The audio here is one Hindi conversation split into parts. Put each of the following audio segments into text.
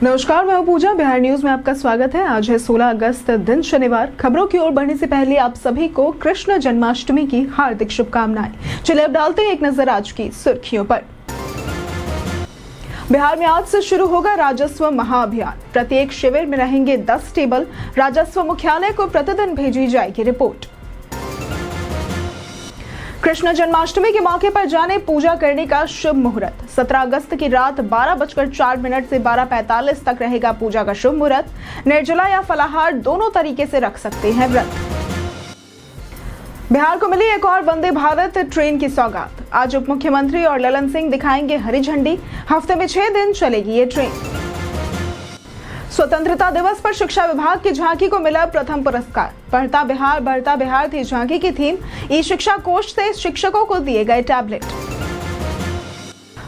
नमस्कार, मैं हूं पूजा। बिहार न्यूज में आपका स्वागत है। आज है 16 अगस्त, दिन शनिवार। खबरों की ओर बढ़ने से पहले आप सभी को कृष्ण जन्माष्टमी की हार्दिक शुभकामनाएं। चलिए अब डालते हैं एक नजर आज की सुर्खियों पर। बिहार में आज से शुरू होगा राजस्व महाअभियान। प्रत्येक शिविर में रहेंगे 10 टेबल। राजस्व मुख्यालय को प्रतिदिन भेजी जाएगी रिपोर्ट। कृष्ण जन्माष्टमी के मौके पर जाने पूजा करने का शुभ मुहूर्त। 17 अगस्त की रात 12:04 से 12:45 तक रहेगा पूजा का शुभ मुहूर्त। निर्जला या फलाहार दोनों तरीके से रख सकते हैं व्रत। बिहार को मिली एक और वंदे भारत ट्रेन की सौगात। आज उप मुख्यमंत्री और ललन सिंह दिखाएंगे हरी झंडी। हफ्ते में 6 दिन चलेगी ये ट्रेन। स्वतंत्रता दिवस पर शिक्षा विभाग की झांकी को मिला प्रथम पुरस्कार। बढ़ता बिहार थी झांकी की थीम। ई शिक्षा कोष से शिक्षकों को दिए गए टैबलेट।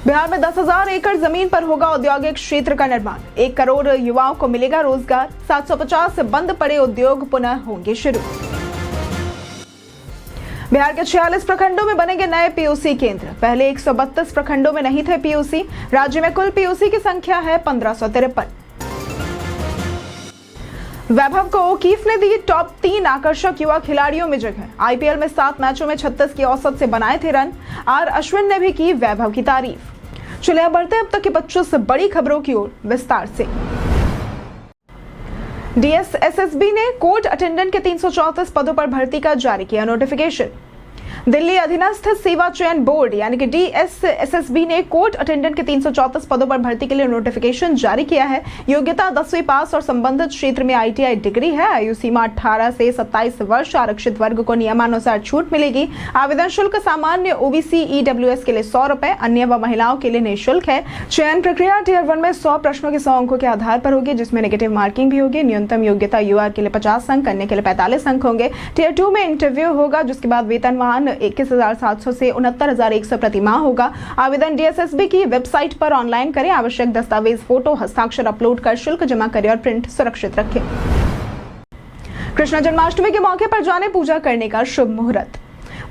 बिहार में 10,000 एकड़ जमीन पर होगा औद्योगिक क्षेत्र का निर्माण। 1 करोड़ युवाओं को मिलेगा रोजगार। 750 बंद पड़े उद्योग पुनः होंगे शुरू। बिहार के 46 प्रखंडों में बनेंगे नए पीओसी केंद्र। पहले 132 प्रखंडों में नहीं थे पीओसी। राज्य में कुल पीओसी की संख्या है 1553। वैभव को ओकीफ ने दी टॉप 3 आकर्षक युवा खिलाड़ियों में जगह। आईपीएल में 7 मैचों में 36 की औसत से बनाए थे रन। आर अश्विन ने भी की वैभव की तारीफ। चलिए अब बढ़ते हैं अब तक की 25 बड़ी खबरों की ओर विस्तार से। डीएसएसएसबी ने कोर्ट अटेंडेंट के 334 पदों पर भर्ती का जारी किया नोटिफिकेशन। दिल्ली अधीनस्थ सेवा चयन बोर्ड यानी कि डीएसएसएसबी ने कोर्ट अटेंडेंट के 334 पदों पर भर्ती के लिए नोटिफिकेशन जारी किया है। योग्यता 10वीं पास और संबंधित क्षेत्र में आईटीआई डिग्री है। आयु सीमा 18 से 27 वर्ष। आरक्षित वर्ग को नियमानुसार छूट मिलेगी। आवेदन शुल्क सामान्य ओबीसी ईडब्ल्यूएस के लिए 100 रुपए, अन्य व महिलाओं के लिए निःशुल्क है। चयन प्रक्रिया टियर 1 में 100 प्रश्नों के 100 अंकों के आधार पर होगी, जिसमें नेगेटिव मार्किंग भी होगी। न्यूनतम योग्यता यूआर के लिए 50 अंक, अन्य के लिए 45 अंक होंगे। टियर 2 में इंटरव्यू होगा, जिसके बाद वेतनमान 21,700 से 69,100 प्रति माह होगा। आवेदन डीएसएसबी की वेबसाइट पर ऑनलाइन करें। आवश्यक दस्तावेज, फोटो, हस्ताक्षर अपलोड कर शुल्क जमा करें और प्रिंट सुरक्षित रखें। कृष्ण जन्माष्टमी के मौके पर जाने पूजा करने का शुभ मुहूर्त।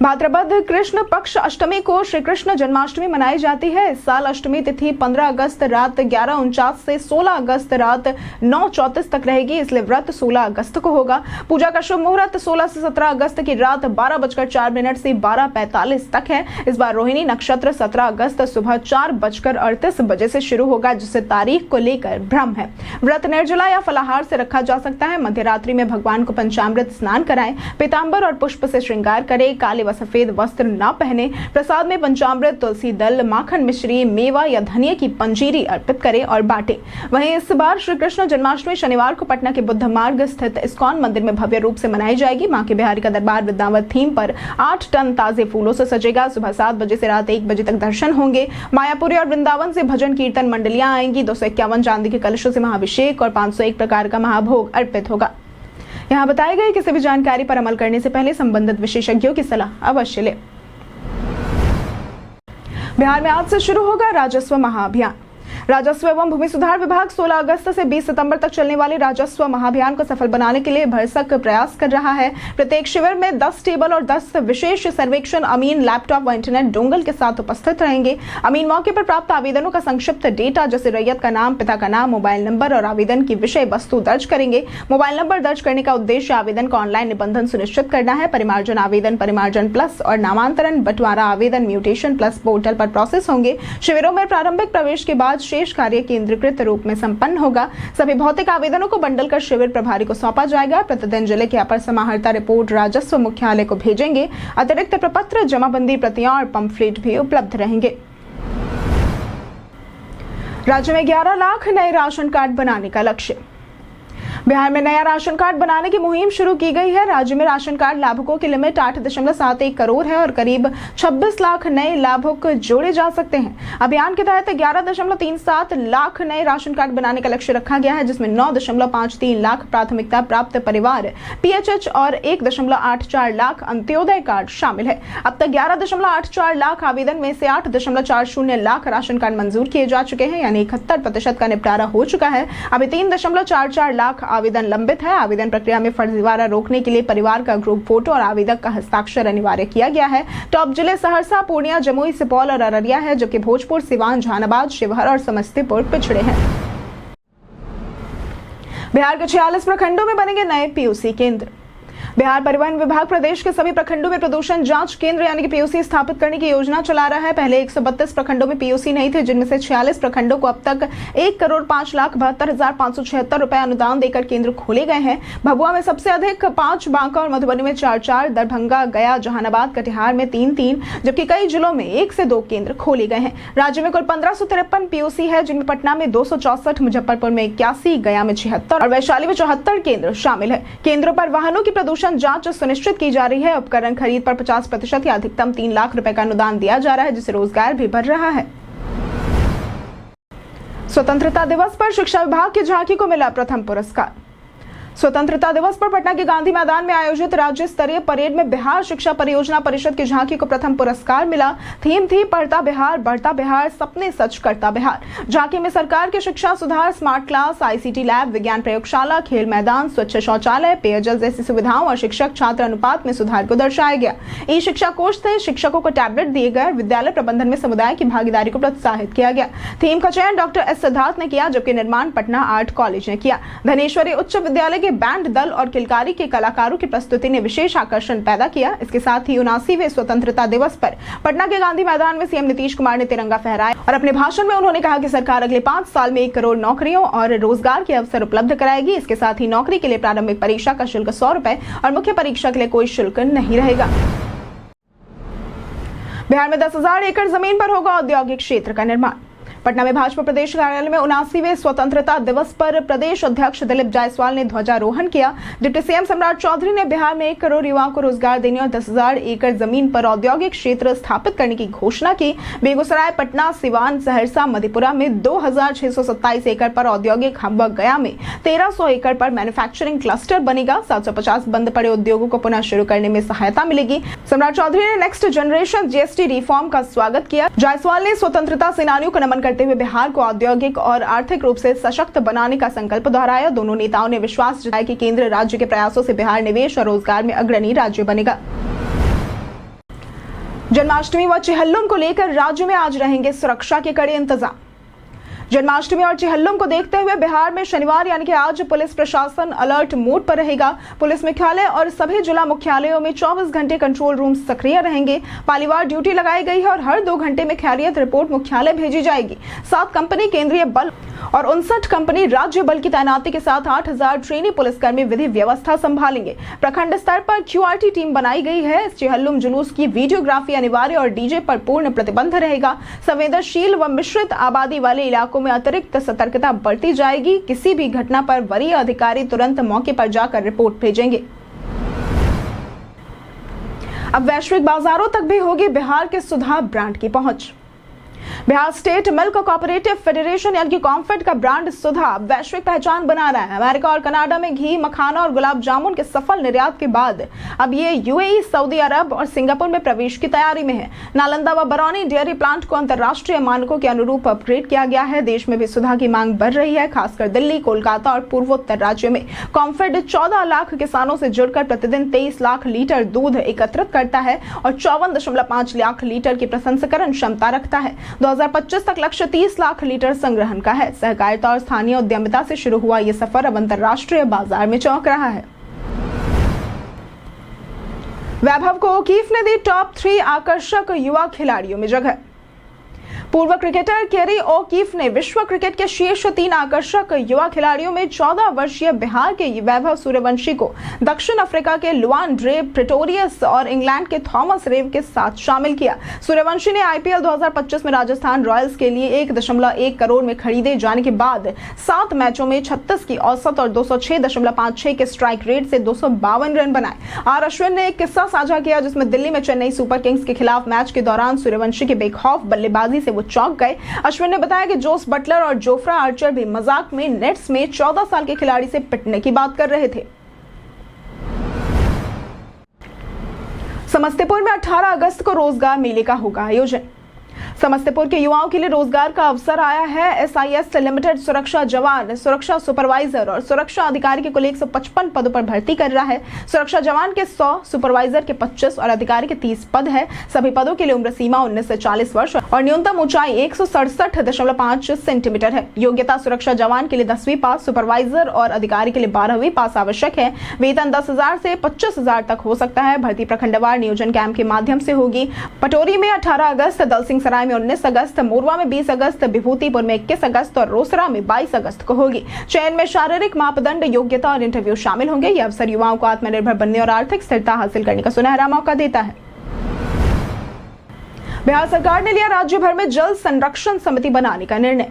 भाद्रपद कृष्ण पक्ष अष्टमी को श्री कृष्ण जन्माष्टमी मनाई जाती है। इस साल अष्टमी तिथि 15 अगस्त रात 11:49 से 16 अगस्त रात 9:34 तक रहेगी, इसलिए व्रत 16 अगस्त को होगा। पूजा का शुभ मुहूर्त 16 से 17 अगस्त की रात 12:04 से 12:45 तक है। इस बार रोहिणी नक्षत्र 17 अगस्त सुबह 4:38 बजे से शुरू होगा, जिससे तारीख को लेकर भ्रम है। व्रत निर्जला या फलाहार से रखा जा सकता है। मध्य रात्रि में भगवान को पंचामृत स्नान कराएं। पीतांबर और पुष्प से श्रृंगार करें। काले व सफेद वस्त्र न पहने। प्रसाद में पंचामृत, तुलसी दल, माखन मिश्री, मेवा या धनिया की पंजीरी अर्पित करें और बांटे। वहीं इस बार श्री कृष्ण जन्माष्टमी शनिवार को पटना के बुद्ध मार्ग स्थित इस्कॉन मंदिर में भव्य रूप से मनाई जाएगी। मां के बिहारी का दरबार वृंदावन थीम पर 8 टन ताजे फूलों से सजेगा। सुबह 7 बजे से रात 1 बजे तक दर्शन होंगे। मायापुरी और वृंदावन से भजन कीर्तन मंडलियां आएंगी। 251 चांदी के कलशों से महाभिषेक और 501 प्रकार का महाभोग अर्पित होगा। यहाँ बताई गई किसी भी जानकारी पर अमल करने से पहले संबंधित विशेषज्ञों की सलाह अवश्य लें। बिहार में आज से शुरू होगा राजस्व महाअभियान। राजस्व एवं भूमि सुधार विभाग 16 अगस्त से 20 सितंबर तक चलने वाले राजस्व महाअभियान को सफल बनाने के लिए भरसक प्रयास कर रहा है। प्रत्येक शिविर में 10 टेबल और 10 विशेष सर्वेक्षण अमीन लैपटॉप व इंटरनेट डोंगल के साथ उपस्थित रहेंगे। अमीन मौके पर प्राप्त आवेदनों का संक्षिप्त डेटा जैसे रैयत का नाम, पिता का नाम, मोबाइल नंबर और आवेदन की विषय वस्तु दर्ज करेंगे। मोबाइल नंबर दर्ज करने का उद्देश्य आवेदन का ऑनलाइन निबंधन सुनिश्चित करना है। परिमार्जन आवेदन, परिमार्जन प्लस और नामांतरण बंटवारा आवेदन म्यूटेशन प्लस पोर्टल पर प्रोसेस होंगे। शिविरों में प्रारंभिक प्रवेश के बाद शेष कार्य केंद्रीकृत रूप में संपन्न होगा। सभी भौतिक आवेदनों को बंडल कर शिविर प्रभारी को सौंपा जाएगा। प्रतिदिन जिले के अपर समाहर्ता रिपोर्ट राजस्व मुख्यालय को भेजेंगे। अतिरिक्त प्रपत्र, जमाबंदी प्रतियां और पंफलेट भी उपलब्ध रहेंगे। राज्य में 11 लाख नए राशन कार्ड बनाने का लक्ष्य। बिहार में नया राशन कार्ड बनाने की मुहिम शुरू की गई है। राज्य में राशन कार्ड लाभुकों की लिमिट 8.71 करोड़ है और करीब 26 लाख नए लाभुक जोड़े जा सकते हैं। अभियान के तहत 11.37 लाख नए राशन कार्ड बनाने का लक्ष्य रखा गया है, जिसमें 9.53 लाख प्राथमिकता प्राप्त परिवार पीएचएच और 1.84 लाख अंत्योदय कार्ड शामिल है। अब तक 11.84 लाख आवेदन में से 8.40 लाख राशन कार्ड मंजूर किए जा चुके हैं, यानी 71% का निपटारा हो चुका है। अभी 3.44 लाख आवेदन लंबित है। आवेदन प्रक्रिया में फर्जीवाड़ा रोकने के लिए परिवार का ग्रुप फोटो और आवेदक का हस्ताक्षर अनिवार्य किया गया है। टॉप जिले सहरसा, पूर्णिया, जमुई, सुपौल और अररिया है, जबकि भोजपुर, सिवान, जहानाबाद, शिवहर और समस्तीपुर पिछड़े हैं। बिहार के 46 प्रखंडों में बनेंगे नए पीयूसी केंद्र। बिहार परिवहन विभाग प्रदेश के सभी प्रखंडों में प्रदूषण जांच केंद्र यानी कि पीयूसी स्थापित करने की योजना चला रहा है। पहले 132 प्रखंडों में पीयूसी नहीं थे, जिनमें से 46 प्रखंडों को अब तक 1,05,72,576 रुपए अनुदान देकर केंद्र खोले गए हैं। भभुआ में सबसे अधिक 5, बांका और मधुबनी में 4, दरभंगा, गया, जहानाबाद, कटिहार में 3, जबकि कई जिलों में 1 से 2 केंद्र खोले गए हैं। राज्य में कुल 1553 पीयूसी है, जिनमें पटना में 264, मुजफ्फरपुर में 81, गया में 76 और वैशाली में 74 केंद्र शामिल है। केंद्रों पर वाहनों की प्रदूषण जांच सुनिश्चित की जा रही है। उपकरण खरीद पर 50% या अधिकतम 3 लाख रुपए का अनुदान दिया जा रहा है, जिससे रोजगार भी बढ़ रहा है। स्वतंत्रता दिवस पर शिक्षा विभाग की झांकी को मिला प्रथम पुरस्कार। स्वतंत्रता दिवस पर पटना के गांधी मैदान में आयोजित राज्य स्तरीय परेड में बिहार शिक्षा परियोजना परिषद की झांकी को प्रथम पुरस्कार मिला। थीम थी पढ़ता बिहार, बढ़ता बिहार, सपने सच करता बिहार। झांकी में सरकार के शिक्षा सुधार, स्मार्ट क्लास, आईसीटी लैब, विज्ञान प्रयोगशाला, खेल मैदान, स्वच्छ शौचालय, पेयजल जैसी सुविधाओं और शिक्षक छात्र अनुपात में सुधार को दर्शाया गया। ई शिक्षा कोष से शिक्षकों को टैबलेट दिए गए। विद्यालय प्रबंधन में समुदाय की भागीदारी को प्रोत्साहित किया गया। थीम का चयन डॉक्टर एस सिद्धार्थ ने किया, जबकि निर्माण पटना आर्ट कॉलेज ने किया। धनेश्वरी उच्च विद्यालय के बैंड दल और किलकारी के कलाकारों की प्रस्तुति ने विशेष आकर्षण पैदा किया। इसके साथ ही 79वें स्वतंत्रता दिवस पर पटना के गांधी मैदान में सीएम नीतीश कुमार ने तिरंगा फहराया और अपने भाषण में उन्होंने कहा कि सरकार अगले 5 साल में 1 करोड़ नौकरियों और रोजगार के अवसर उपलब्ध कराएगी। इसके साथ ही नौकरी के लिए प्रारंभिक परीक्षा का शुल्क 100 रुपए और मुख्य परीक्षा के लिए कोई शुल्क नहीं रहेगा। बिहार में 10,000 एकड़ जमीन पर होगा औद्योगिक क्षेत्र का निर्माण। पटना में भाजपा प्रदेश कार्यालय में 79वें स्वतंत्रता दिवस पर प्रदेश अध्यक्ष दिलीप जायसवाल ने ध्वजारोहण किया। डिप्टी सीएम सम्राट चौधरी ने बिहार में 1 करोड़ युवाओं को रोजगार देने और 10,000 एकड़ जमीन पर औद्योगिक क्षेत्र स्थापित करने की घोषणा की। बेगूसराय, पटना, सिवान, सहरसा, मधेपुरा में 2,627 एकड़ पर औद्योगिक हब, गया में 1,300 एकड़ पर मैन्युफैक्चरिंग क्लस्टर बनेगा। 750 बंद पड़े उद्योगों को पुनः शुरू करने में सहायता मिलेगी। सम्राट चौधरी ने नेक्स्ट जनरेशन जीएसटी रिफॉर्म का स्वागत किया। जायसवाल ने स्वतंत्रता सेनानियों को नमन करते हुए बिहार को औद्योगिक और आर्थिक रूप से सशक्त बनाने का संकल्प दोहराया। दोनों नेताओं ने विश्वास जताया कि केंद्र राज्य के प्रयासों से बिहार निवेश और रोजगार में अग्रणी राज्य बनेगा। जन्माष्टमी व चेहल्लुम को लेकर राज्य में आज रहेंगे सुरक्षा के कड़े इंतजाम। जन्माष्टमी और चेहल्लुम को देखते हुए बिहार में शनिवार यानी कि आज पुलिस प्रशासन अलर्ट मोड पर रहेगा। पुलिस मुख्यालय और सभी जिला मुख्यालयों में 24 घंटे कंट्रोल रूम सक्रिय रहेंगे। पालीवार ड्यूटी लगाई गई है और हर 2 घंटे में खैरियत रिपोर्ट मुख्यालय भेजी जाएगी। 7 कंपनी केंद्रीय बल और 59 कंपनी राज्य बल की तैनाती के साथ 8,000 ट्रेनी पुलिसकर्मी विधि व्यवस्था संभालेंगे। प्रखंड स्तर पर क्यूआरटी टीम बनाई गई है। चेहल्लुम जुलूस की वीडियोग्राफी अनिवार्य और डीजे पर पूर्ण प्रतिबंध रहेगा। संवेदनशील व मिश्रित आबादी वाले इलाकों में अतिरिक्त सतर्कता बरती जाएगी। किसी भी घटना पर वरीय अधिकारी तुरंत मौके पर जाकर रिपोर्ट भेजेंगे। अब वैश्विक बाजारों तक भी होगी बिहार के सुधा ब्रांड की पहुंच। Bihar state milk cooperative federation यानी कि कॉम्फेड का ब्रांड सुधा वैश्विक पहचान बना रहा है। अमेरिका और कनाडा में घी, मखाना और गुलाब जामुन के सफल निर्यात के बाद अब ये यूएई, सऊदी अरब और सिंगापुर में प्रवेश की तैयारी में है। नालंदा व बरौनी डेयरी प्लांट को अंतर्राष्ट्रीय मानकों के अनुरूप अपग्रेड किया गया है। देश में भी सुधा की मांग बढ़ रही है, खासकर दिल्ली, कोलकाता और पूर्वोत्तर राज्यों में। कॉम्फेड 14 लाख किसानों से जुड़कर प्रतिदिन 23 लाख लीटर दूध एकत्रित करता है और 54.5 लाख लीटर की प्रसंस्करण क्षमता रखता है। 2025 तक लक्ष्य 30 लाख लीटर संग्रहण का है। सहकारिता और स्थानीय उद्यमिता से शुरू हुआ ये सफर अब अंतर्राष्ट्रीय बाजार में चौंक रहा है। वैभव को ओकीफ ने दी टॉप 3 आकर्षक युवा खिलाड़ियों में जगह। पूर्व क्रिकेटर केरी ओकीफ ने विश्व क्रिकेट के शीर्ष 3 आकर्षक युवा खिलाड़ियों में 14 वर्षीय बिहार के वैभव सूर्यवंशी को दक्षिण अफ्रीका के लुआन ड्रे प्रेटोरियस और इंग्लैंड के थॉमस रेव के साथ शामिल किया। सूर्यवंशी ने आईपीएल 2025 में राजस्थान रॉयल्स के लिए 1.1 करोड़ में खरीदे जाने के बाद 7 मैचों में 36 की औसत और 206.56 के स्ट्राइक रेट से 252 रन बनाए। आर अश्विन ने एक किस्सा साझा किया जिसमें दिल्ली में चेन्नई सुपर किंग्स के खिलाफ मैच के दौरान सूर्यवंशी के बेखौफ बल्लेबाजी से वो चौंक गए। अश्विन ने बताया कि जोस बटलर और जोफ्रा आर्चर भी मजाक में नेट्स में 14 साल के खिलाड़ी से पिटने की बात कर रहे थे। समस्तीपुर में 18 अगस्त को रोजगार मेले का होगा आयोजन। समस्तीपुर के युवाओं के लिए रोजगार का अवसर आया है। SIS लिमिटेड सुरक्षा जवान, सुरक्षा सुपरवाइजर और सुरक्षा अधिकारी के कुल 155 पदों पर भर्ती कर रहा है। सुरक्षा जवान के 100, सुपरवाइजर के 25 और अधिकारी के 30 पद है। सभी पदों के लिए उम्र सीमा 19 से 40 वर्ष और न्यूनतम ऊंचाई 167.5 सेंटीमीटर है। योग्यता सुरक्षा जवान के लिए 10वीं पास, सुपरवाइजर और अधिकारी के लिए 12वीं पास आवश्यक है। वेतन 10,000 से 25,000 तक हो सकता है। भर्ती प्रखंडवार नियोजन कैंप के माध्यम से होगी। पटोरी में 18 अगस्त, दलसिंह सराय में 19 अगस्त, मोरवा में 20 अगस्त, विभूतिपुर में 21 अगस्त और रोसड़ा में 22 अगस्त को होगी। चयन में शारीरिक मापदंड, योग्यता और इंटरव्यू शामिल होंगे। यह अवसर युवाओं को आत्मनिर्भर बनने और आर्थिक स्थिरता हासिल करने का सुनहरा मौका देता है। बिहार सरकार ने लिया राज्य भर में जल संरक्षण समिति बनाने का निर्णय।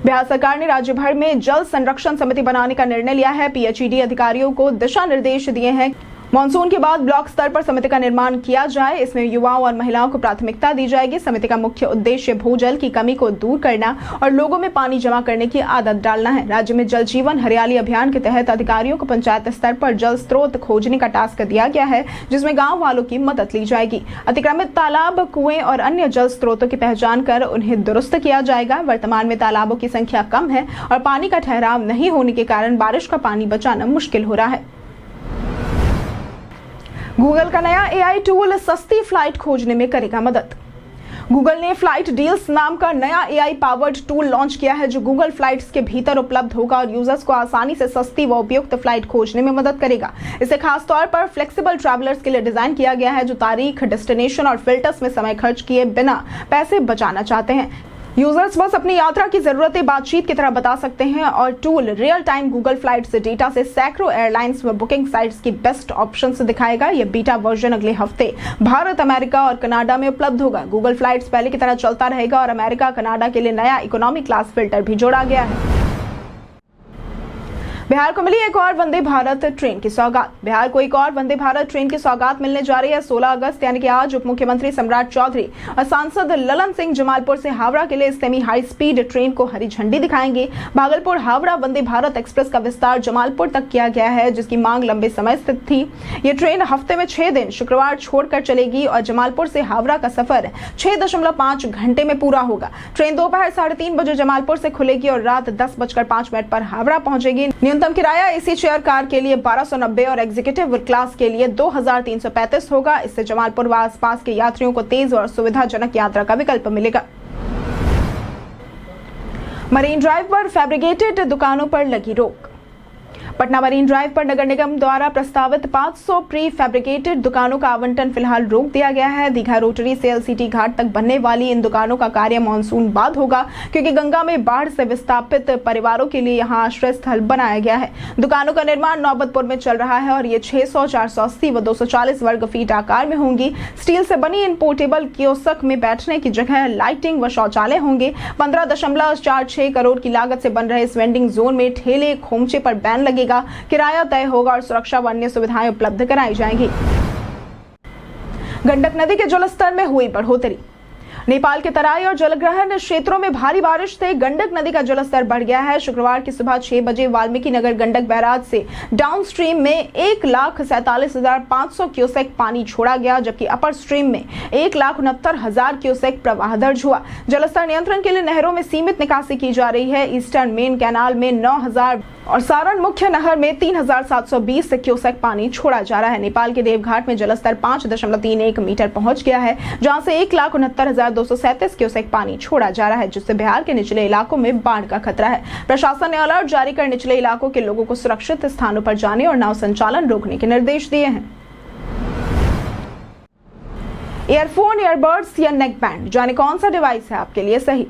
बिहार सरकार ने राज्य भर में जल संरक्षण समिति बनाने का निर्णय लिया है। PHED अधिकारियों को दिशा निर्देश दिए हैं। मानसून के बाद ब्लॉक स्तर पर समिति का निर्माण किया जाए। इसमें युवाओं और महिलाओं को प्राथमिकता दी जाएगी। समिति का मुख्य उद्देश्य भूजल की कमी को दूर करना और लोगों में पानी जमा करने की आदत डालना है। राज्य में जल जीवन हरियाली अभियान के तहत अधिकारियों को पंचायत स्तर पर जल स्रोत खोजने का टास्क दिया गया है, जिसमें गाँव वालों की मदद ली जाएगी। अतिक्रमित तालाब, कुएं और अन्य जल स्रोतों की पहचान कर उन्हें दुरुस्त किया जाएगा। वर्तमान में तालाबों की संख्या कम है और पानी का ठहराव नहीं होने के कारण बारिश का पानी बचाना मुश्किल हो रहा है। गूगल का नया AI टूल सस्ती फ्लाइट खोजने में करेगा मदद। गूगल ने फ्लाइट डील्स नाम का नया AI पावर्ड टूल लॉन्च किया है, जो गूगल फ्लाइट्स के भीतर उपलब्ध होगा और यूजर्स को आसानी से सस्ती व उपयुक्त फ्लाइट खोजने में मदद करेगा। इसे खास तौर पर फ्लेक्सिबल ट्रैवलर्स के लिए डिजाइन किया गया है, जो तारीख, डेस्टिनेशन और फिल्टर्स में समय खर्च किए बिना पैसे बचाना चाहते हैं। यूजर्स बस अपनी यात्रा की जरूरतें बातचीत की तरह बता सकते हैं और tool real time Google flights data से सैकड़ों एयरलाइंस व बुकिंग साइट्स की बेस्ट ऑप्शंस दिखाएगा। यह बीटा वर्जन अगले हफ्ते भारत, अमेरिका और कनाडा में उपलब्ध होगा। गूगल फ्लाइट्स पहले की तरह चलता रहेगा और अमेरिका, कनाडा के लिए नया इकोनॉमी क्लास फिल्टर भी जोड़ा गया है। बिहार को मिली एक और वंदे भारत ट्रेन की सौगात। बिहार को एक और वंदे भारत ट्रेन की सौगात मिलने जा रही है। 16 अगस्त यानी कि आज उप मुख्यमंत्री सम्राट चौधरी और सांसद ललन सिंह जमालपुर से हावड़ा के लिए सेमी हाई स्पीड ट्रेन को हरी झंडी दिखाएंगे। भागलपुर हावड़ा वंदे भारत एक्सप्रेस का विस्तार जमालपुर तक किया गया है, जिसकी मांग लंबे समय से थी। ये ट्रेन हफ्ते में 6 दिन शुक्रवार छोड़कर चलेगी और जमालपुर से हावड़ा का सफर 6.5 घंटे में पूरा होगा। ट्रेन दोपहर 3:30 बजे जमालपुर से खुलेगी और रात 10:05 पर हावड़ा पहुंचेगी। न्यूनतम किराया AC चेयर कार के लिए 1290 और एग्जीक्यूटिव क्लास के लिए 2335 होगा। इससे जमालपुर व आसपास के यात्रियों को तेज और सुविधाजनक यात्रा का विकल्प मिलेगा। मरीन ड्राइव पर फैब्रिकेटेड दुकानों पर लगी रोक। पटना मरीन ड्राइव पर नगर निगम द्वारा प्रस्तावित 500 प्री फैब्रिकेटेड दुकानों का आवंटन फिलहाल रोक दिया गया है। दीघा रोटरी से LCT घाट तक बनने वाली इन दुकानों का कार्य मानसून बाद होगा, क्योंकि गंगा में बाढ़ से विस्थापित परिवारों के लिए यहां आश्रय स्थल बनाया गया है। दुकानों का निर्माण नौबतपुर में चल रहा है और ये 600, 480 व 240 वर्ग फीट आकार में होंगी। स्टील से बनी इन पोर्टेबल कियोस्क में बैठने की जगह, लाइटिंग व शौचालय होंगे। 15.46 करोड़ की लागत से बन रहे इस वेंडिंग जोन में ठेले, खोमचे पर बैन लगेगा, किराया तय होगा और सुरक्षा व अन्य सुविधाएं उपलब्ध कराई जाएंगी। गंडक नदी के जलस्तर में हुई बढ़ोतरी। नेपाल के तराई और जलग्रहण क्षेत्रों में भारी बारिश से गंडक नदी का जलस्तर बढ़ गया है। शुक्रवार की सुबह 6 बजे वाल्मीकि नगर गंडक बैराज से डाउन स्ट्रीम में 1,47,500 क्यूसेक पानी छोड़ा गया, जबकि अपर स्ट्रीम में 1,69,000 क्यूसेक प्रवाह दर्ज हुआ। जलस्तर नियंत्रण के लिए नहरों में सीमित निकासी की जा रही है। ईस्टर्न मेन कैनाल में 9,000 और सारण मुख्य नहर में 3,720 क्यूसेक पानी छोड़ा जा रहा है। नेपाल के देवघाट में जलस्तर 5.31 मीटर पहुंच गया है, जहां से 1,69,237 क्यूसेक पानी छोड़ा जा रहा है, जिससे बिहार के निचले इलाकों में बाढ़ का खतरा है। प्रशासन ने अलर्ट जारी कर निचले इलाकों के लोगों को सुरक्षित स्थानों पर जाने और नाव संचालन रोकने के निर्देश दिए हैं। ईयरफोन, ईयरबड्स या नेक बैंड, जाने कौन सा डिवाइस है आपके लिए सही।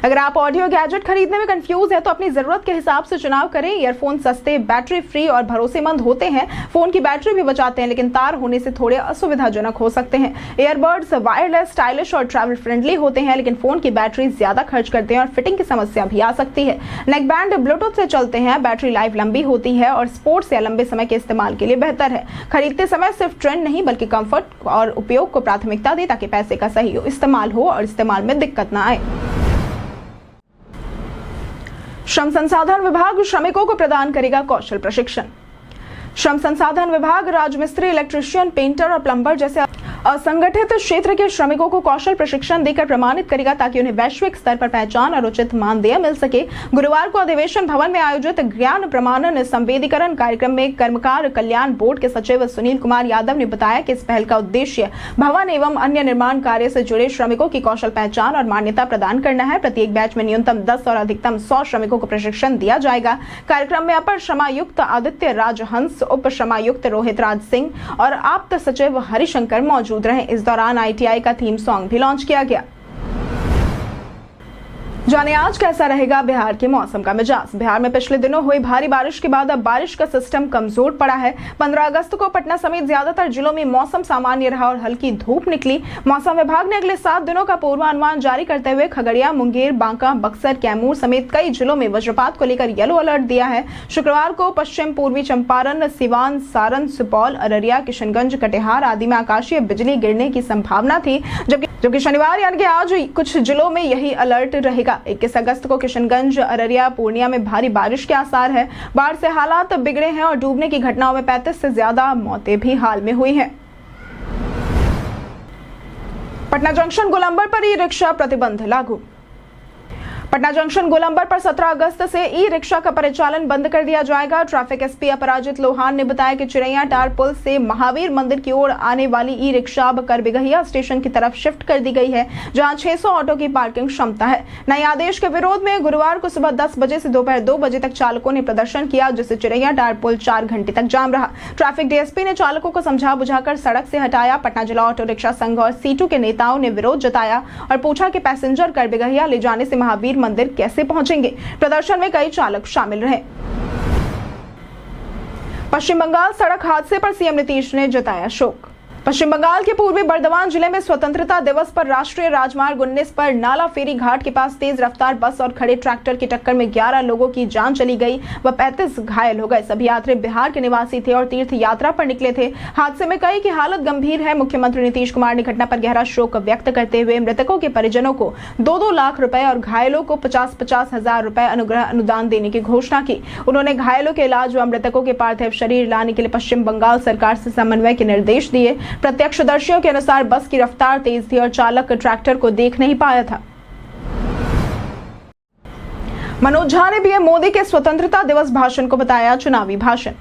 अगर आप ऑडियो गैजेट खरीदने में कंफ्यूज है तो अपनी जरूरत के हिसाब से चुनाव करें। ईयरफोन सस्ते, बैटरी फ्री और भरोसेमंद होते हैं। फोन की बैटरी भी बचाते हैं, लेकिन तार होने से थोड़े असुविधाजनक हो सकते हैं। ईयरबड्स वायरलेस, स्टाइलिश और ट्रैवल फ्रेंडली होते हैं, लेकिन फोन की बैटरी ज्यादा खर्च करते हैं और फिटिंग की समस्या भी आ सकती है। नेक बैंड ब्लूटूथ से चलते हैं, बैटरी लाइफ लंबी होती है और स्पोर्ट्स या लंबे समय के इस्तेमाल के लिए बेहतर है। खरीदते समय सिर्फ ट्रेंड नहीं बल्कि कंफर्ट और उपयोग को प्राथमिकता दें, ताकि पैसे का सही इस्तेमाल हो और इस्तेमाल में दिक्कत न आए। श्रम संसाधन विभाग श्रमिकों को प्रदान करेगा कौशल प्रशिक्षण। श्रम संसाधन विभाग राजमिस्त्री, इलेक्ट्रीशियन, पेंटर और प्लम्बर जैसे असंगठित क्षेत्र के श्रमिकों को कौशल प्रशिक्षण देकर प्रमाणित करेगा ताकि उन्हें वैश्विक स्तर पर पहचान और उचित मानदेय मिल सके। गुरुवार को अधिवेशन भवन में आयोजित ज्ञान प्रमाणन संवेदीकरण कार्यक्रम में कर्मकार कल्याण बोर्ड के सचिव सुनील कुमार यादव ने बताया कि इस पहल का उद्देश्य भवन एवं अन्य निर्माण कार्य से जुड़े श्रमिकों की कौशल पहचान और मान्यता प्रदान करना है। प्रत्येक बैच में न्यूनतम 10 और अधिकतम 100 श्रमिकों को प्रशिक्षण दिया जाएगा। कार्यक्रम में अपर श्रमायुक्त आदित्य राजहंस, उप श्रमायुक्त रोहित राज सिंह और आप्त सचिव हरिशंकर मौजूद रहे। इस दौरान आईटीआई का थीम सॉन्ग भी लॉन्च किया गया। जाने आज कैसा रहेगा बिहार के मौसम का मिजाज। बिहार में पिछले दिनों हुई भारी बारिश के बाद अब बारिश का सिस्टम कमजोर पड़ा है। 15 अगस्त को पटना समेत ज्यादातर जिलों में मौसम सामान्य रहा और हल्की धूप निकली। मौसम विभाग ने अगले 7 दिनों का पूर्वानुमान जारी करते हुए खगड़िया, मुंगेर, बांका, बक्सर, कैमूर समेत कई जिलों में वज्रपात को लेकर येलो अलर्ट दिया है। शुक्रवार को पश्चिम पूर्वी चंपारण, सिवान, सारण, सुपौल, अररिया, किशनगंज, कटिहार आदि में आकाशीय बिजली गिरने की संभावना थी, जबकि शनिवार यानी कि आज कुछ जिलों में यही अलर्ट रहेगा। 21 अगस्त को किशनगंज, अररिया, पूर्णिया में भारी बारिश के आसार है। बाढ़ से हालात बिगड़े हैं और डूबने की घटनाओं में 35 से ज्यादा मौतें भी हाल में हुई हैं। पटना जंक्शन गोलंबर पर ई रिक्शा प्रतिबंध लागू। पटना जंक्शन गोलंबर पर 17 अगस्त से ई रिक्शा का परिचालन बंद कर दिया जाएगा। ट्रैफिक एसपी अपराजित लोहान ने बताया कि चिरैया टार पुल से महावीर मंदिर की ओर आने वाली ई रिक्शा अब करबिगहिया स्टेशन की तरफ शिफ्ट कर दी गई है, जहां 600 ऑटो की पार्किंग क्षमता है। नए आदेश के विरोध में गुरुवार को सुबह 10 बजे से दोपहर 2 बजे तक चालकों ने प्रदर्शन किया, जिससे चिरैया टार पुल 4 घंटे तक जाम रहा। ट्रैफिक डीएसपी ने चालकों को समझा बुझाकर सड़क से हटाया। पटना जिला ऑटो रिक्शा संघ और सीटू के नेताओं ने विरोध जताया और पूछा कि पैसेंजर करबिगहिया ले जाने से महावीर मंदिर कैसे पहुंचेंगे। प्रदर्शन में कई चालक शामिल रहे। पश्चिम बंगाल सड़क हादसे पर सीएम नीतीश ने जताया शोक। पश्चिम बंगाल के पूर्वी बर्धमान जिले में स्वतंत्रता दिवस पर राष्ट्रीय राजमार्ग 19 पर नाला फेरी घाट के पास तेज रफ्तार बस और खड़े ट्रैक्टर की टक्कर में 11 लोगों की जान चली गई व 35 घायल हो गए। सभी यात्री बिहार के निवासी थे और तीर्थ यात्रा पर निकले थे। हादसे में कई की हालत गंभीर है। मुख्यमंत्री नीतीश कुमार ने घटना पर गहरा शोक व्यक्त करते हुए मृतकों के परिजनों को 2-2 लाख रुपए और घायलों को 50-50 हजार रुपए अनुग्रह अनुदान देने की घोषणा की। उन्होंने घायलों के इलाज व मृतकों के पार्थिव शरीर लाने के लिए पश्चिम बंगाल सरकार से समन्वय के निर्देश दिए। प्रत्यक्षदर्शियों के अनुसार बस की रफ्तार तेज थी और चालक ट्रैक्टर को देख नहीं पाया था। मनोज झा ने पीएम मोदी के स्वतंत्रता दिवस भाषण को बताया चुनावी भाषण।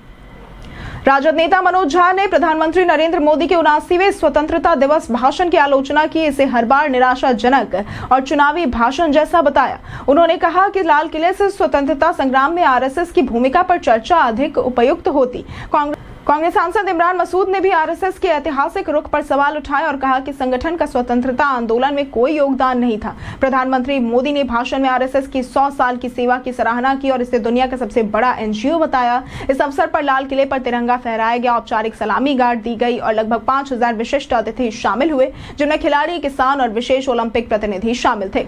राजद नेता मनोज झा ने प्रधानमंत्री नरेंद्र मोदी के 79वें स्वतंत्रता दिवस भाषण की आलोचना की। इसे हर बार निराशाजनक और चुनावी भाषण जैसा बताया। उन्होंने कहा कि लाल किले से स्वतंत्रता संग्राम में आरएसएस की भूमिका पर चर्चा अधिक उपयुक्त होती। कांग्रेस सांसद इमरान मसूद ने भी आरएसएस के ऐतिहासिक रुख पर सवाल उठाए और कहा कि संगठन का स्वतंत्रता आंदोलन में कोई योगदान नहीं था। प्रधानमंत्री मोदी ने भाषण में आरएसएस की 100 साल की सेवा की सराहना की और इसे दुनिया का सबसे बड़ा एनजीओ बताया। इस अवसर पर लाल किले पर तिरंगा फहराया गया, औपचारिक सलामी गार्ड दी गई और लगभग 5000 विशिष्ट अतिथि शामिल हुए, जिनमें खिलाड़ी, किसान और विशेष ओलंपिक प्रतिनिधि शामिल थे।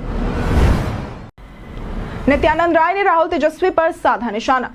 नित्यानंद राय ने राहुल तेजस्वी पर साधा निशाना।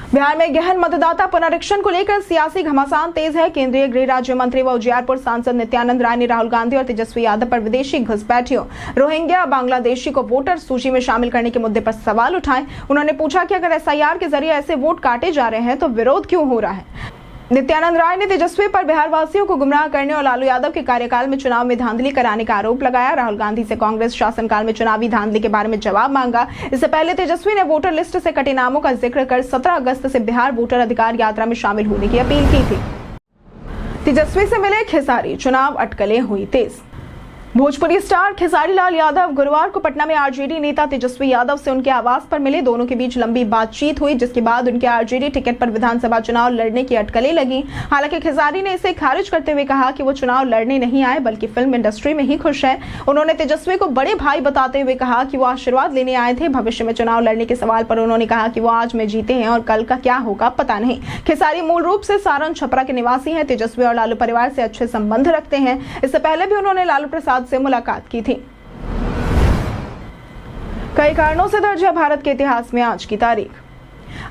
बिहार में गहन मतदाता पुनरीक्षण को लेकर सियासी घमासान तेज है। केंद्रीय गृह राज्य मंत्री व उजियारपुर सांसद नित्यानंद राय ने राहुल गांधी और तेजस्वी यादव पर विदेशी घुसपैठियों, रोहिंग्या, बांग्लादेशी को वोटर सूची में शामिल करने के मुद्दे पर सवाल उठाए। उन्होंने पूछा कि अगर एसआईआर के जरिए ऐसे वोट काटे जा रहे हैं तो विरोध क्यों हो रहा है। नित्यानंद राय ने तेजस्वी पर बिहार वासियों को गुमराह करने और लालू यादव के कार्यकाल में चुनाव में धांधली कराने का आरोप लगाया। राहुल गांधी से कांग्रेस शासनकाल में चुनावी धांधली के बारे में जवाब मांगा। इससे पहले तेजस्वी ने वोटर लिस्ट से कटे नामों का जिक्र कर 17 अगस्त से बिहार वोटर अधिकार यात्रा में शामिल होने की अपील की थी। तेजस्वी से मिले खेसारी, चुनाव अटकलें हुई तेज। भोजपुरी स्टार खेसारी लाल यादव गुरुवार को पटना में आरजेडी नेता तेजस्वी यादव से उनके आवास पर मिले। दोनों के बीच लंबी बातचीत हुई, जिसके बाद उनके आरजेडी टिकट पर विधानसभा चुनाव लड़ने की अटकलें लगी। हालांकि खेसारी ने इसे खारिज करते हुए कहा कि वो चुनाव लड़ने नहीं आए बल्कि फिल्म इंडस्ट्री में ही खुश है। उन्होंने तेजस्वी को बड़े भाई बताते हुए कहा कि वो आशीर्वाद लेने आए थे। भविष्य में चुनाव लड़ने के सवाल पर उन्होंने कहा कि वो आज में जीते हैं और कल का क्या होगा पता नहीं। खेसारी मूल रूप से सारण छपरा के निवासी हैं। तेजस्वी और लालू परिवार से अच्छे संबंध रखते हैं। इससे पहले भी उन्होंने लालू प्रसाद से मुलाकात की थी। कई कारणों से दर्ज है भारत के इतिहास में आज की तारीख।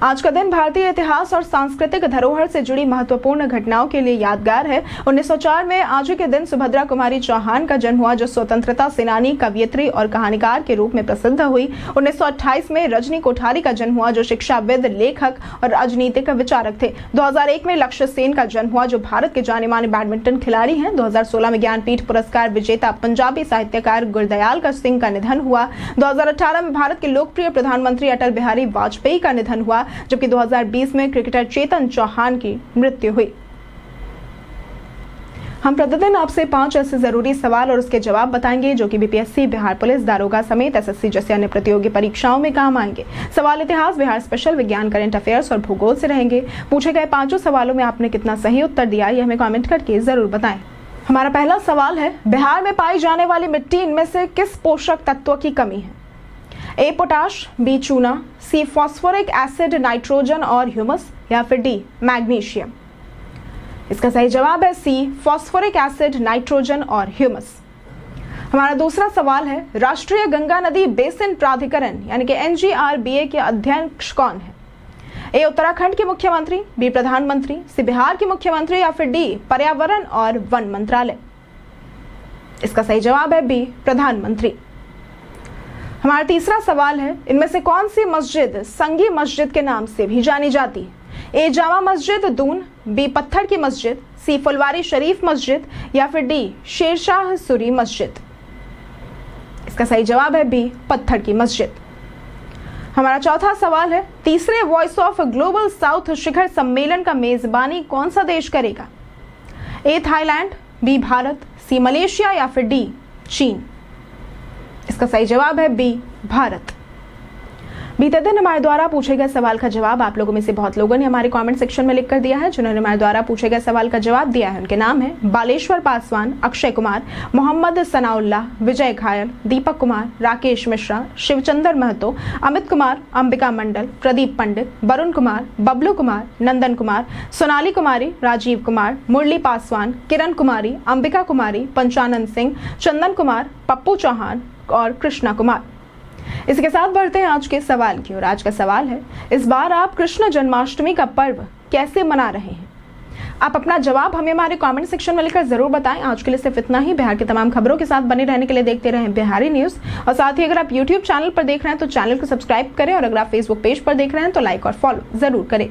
आज का दिन भारतीय इतिहास और सांस्कृतिक धरोहर से जुड़ी महत्वपूर्ण घटनाओं के लिए यादगार है। 1904 में आज के दिन सुभद्रा कुमारी चौहान का जन्म हुआ, जो स्वतंत्रता सेनानी, कवयित्री और कहानीकार के रूप में प्रसिद्ध हुई। 1928 में रजनी कोठारी का जन्म हुआ, जो शिक्षाविद, लेखक और राजनीतिक विचारक थे। 2001 में लक्ष्य सेन का जन्म हुआ, जो भारत के जाने माने बैडमिंटन खिलाड़ी हैं। 2016 में ज्ञानपीठ पुरस्कार विजेता पंजाबी साहित्यकार गुरदयाल सिंह का निधन हुआ। 2018 में भारत के लोकप्रिय प्रधानमंत्री अटल बिहारी वाजपेयी का निधन हुआ, जबकि 2020 में क्रिकेटर चेतन चौहान की मृत्यु हुई। हम प्रतिदिन आपसे 5 ऐसे जरूरी सवाल और उसके जवाब बताएंगे जो कि बीपीएससी, बिहार पुलिस, दारोगा समेत एसएससी जैसे अन्य प्रतियोगी परीक्षाओं में काम आएंगे। सवाल इतिहास, बिहार स्पेशल, विज्ञान, करंट अफेयर्स और भूगोल से रहेंगे। पूछे गए 5 सवालों में आपने कितना सही उत्तर दिया, ये हमें कमेंट करके जरूर बताएं। हमारा पहला सवाल है, बिहार में पाई जाने वाली मिट्टी इनमें से किस पोषक तत्व की कमी है? ए पोटाश, बी चूना, सी फॉस्फोरिक एसिड, नाइट्रोजन और ह्यूमस, या फिर डी मैग्नीशियम। इसका सही जवाब है सी फॉस्फोरिक एसिड, नाइट्रोजन और ह्यूमस। हमारा दूसरा सवाल है, राष्ट्रीय गंगा नदी बेसिन प्राधिकरण यानी कि एनजीआरबीए के अध्यक्ष कौन है? ए उत्तराखंड के मुख्यमंत्री, बी प्रधानमंत्री, सी बिहार के मुख्यमंत्री, या फिर डी पर्यावरण और वन मंत्रालय। इसका सही जवाब है बी प्रधानमंत्री। हमारा तीसरा सवाल है, इनमें से कौन सी मस्जिद संगी मस्जिद के नाम से भी जानी जाती है? ए जामा मस्जिद दून, बी पत्थर की मस्जिद, सी फुलवारी शरीफ मस्जिद, या फिर डी शेरशाह सूरी मस्जिद। इसका सही जवाब है बी पत्थर की मस्जिद। हमारा चौथा सवाल है, तीसरे वॉइस ऑफ ग्लोबल साउथ शिखर सम्मेलन का मेजबानी कौन सा देश करेगा? A Thailand, B Bharat, C Malaysia, या फिर डी चीन। इसका सही जवाब है बी भारत। बीते दिन हमारे द्वारा पूछे गए सवाल का जवाब आप लोगों में से बहुत लोगों ने हमारे कमेंट सेक्शन में लिखकर दिया है। जिन्होंने हमारे द्वारा पूछे गए सवाल का जवाब दिया है उनके नाम है बालेश्वर पासवान, अक्षय कुमार, मोहम्मद सनाउल्लाह, विजय घायल, दीपक कुमार, राकेश मिश्रा, शिवचंद्र महतो, अमित कुमार, अंबिका मंडल, प्रदीप पंडित, वरुण कुमार, बबलू कुमार, नंदन कुमार, सोनाली कुमारी, राजीव कुमार, मुरली पासवान, किरण कुमारी, अंबिका कुमारी, पंचानंद सिंह, चंदन कुमार, पप्पू चौहान और कृष्णा कुमार। इसके साथ बढ़ते हैं आज के सवाल की ओर। आज का सवाल है, इस बार आप कृष्ण जन्माष्टमी का पर्व कैसे मना रहे हैं? आप अपना जवाब हमें हमारे कमेंट सेक्शन में लिखकर जरूर बताएं। आज के लिए सिर्फ इतना ही। बिहार की तमाम खबरों के साथ बने रहने के लिए देखते रहें बिहारी न्यूज, और साथ ही अगर आप यूट्यूब चैनल पर देख रहे हैं तो चैनल को सब्सक्राइब करें, और अगर आप फेसबुक पेज पर देख रहे हैं तो लाइक और फॉलो जरूर करें।